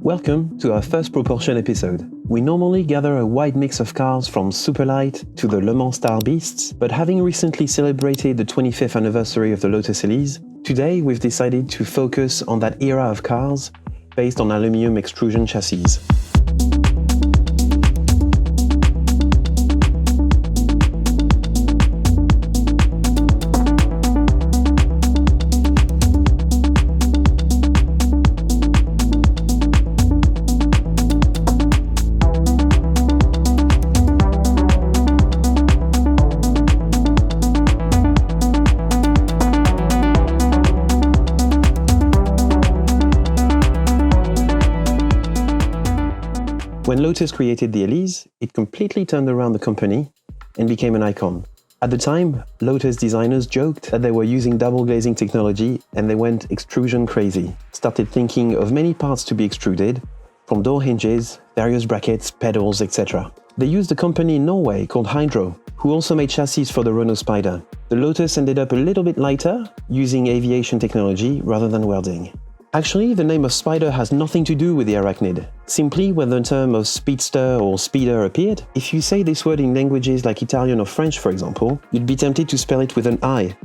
Welcome to our first propulsion episode. We normally gather a wide mix of cars from superlight to the Le Mans style beasts, but having recently celebrated the 25th anniversary of the Lotus Elise, today we've decided to focus on that era of cars based on aluminium extrusion chassis. When Lotus created the Elise, it completely turned around the company and became an icon. At the time, Lotus designers joked that they were using double glazing technology and they went extrusion crazy, started thinking of many parts to be extruded, from door hinges, various brackets, pedals, etc. They used a company in Norway called Hydro, who also made chassis for the Renault Spider. The Lotus ended up a little bit lighter, using aviation technology rather than welding. Actually, the name of Spider has nothing to do with the arachnid. Simply, when the term of speedster or speeder appeared, if you say this word in languages like Italian or French, for example, you'd be tempted to spell it with an I.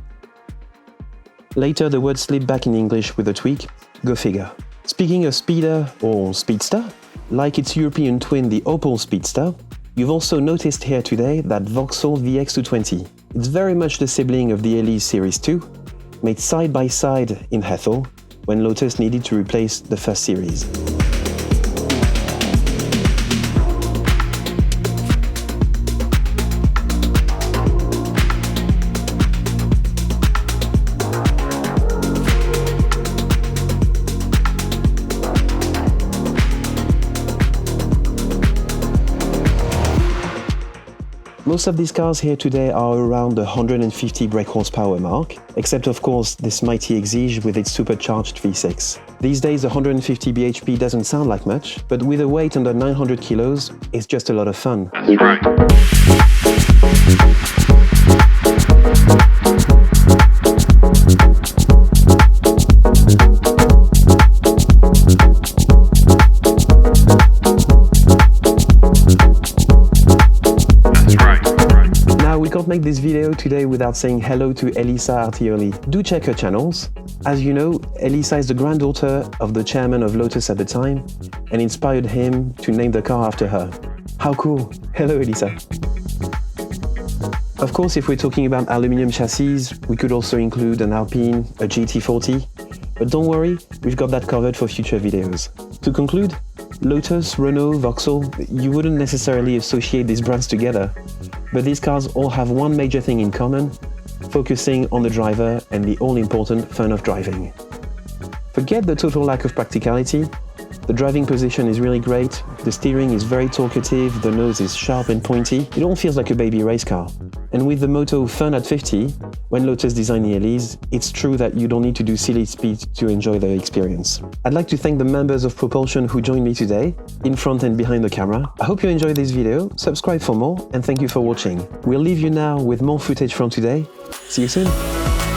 Later, the word slipped back in English with a tweak, go figure. Speaking of speeder or speedster, like its European twin, the Opel Speedster, you've also noticed here today that Vauxhall VX220. It's very much the sibling of the Elise Series 2, made side by side in Vauxhall, when Lotus needed to replace the first series. Most of these cars here today are around the 150 brake horsepower mark, except of course this mighty Exige with its supercharged V6. These days 150 bhp doesn't sound like much, but with a weight under 900 kilos, it's just a lot of fun. That's right. We can't make this video today without saying hello to Elisa Artioli. Do check her channels. As you know, Elisa is the granddaughter of the chairman of Lotus at the time and inspired him to name the car after her. How cool! Hello Elisa! Of course, if we're talking about aluminium chassis, we could also include an Alpine, a GT40, but don't worry, we've got that covered for future videos. To conclude, Lotus, Renault, Vauxhall, you wouldn't necessarily associate these brands together, but these cars all have one major thing in common, focusing on the driver and the all-important fun of driving. Forget the total lack of practicality, the driving position is really great, the steering is very talkative, the nose is sharp and pointy, it all feels like a baby race car. And with the motto fun at 50, when Lotus designed the Elise, it's true that you don't need to do silly speed to enjoy the experience. I'd like to thank the members of Propulsion who joined me today, in front and behind the camera. I hope you enjoyed this video, subscribe for more, and thank you for watching. We'll leave you now with more footage from today. See you soon!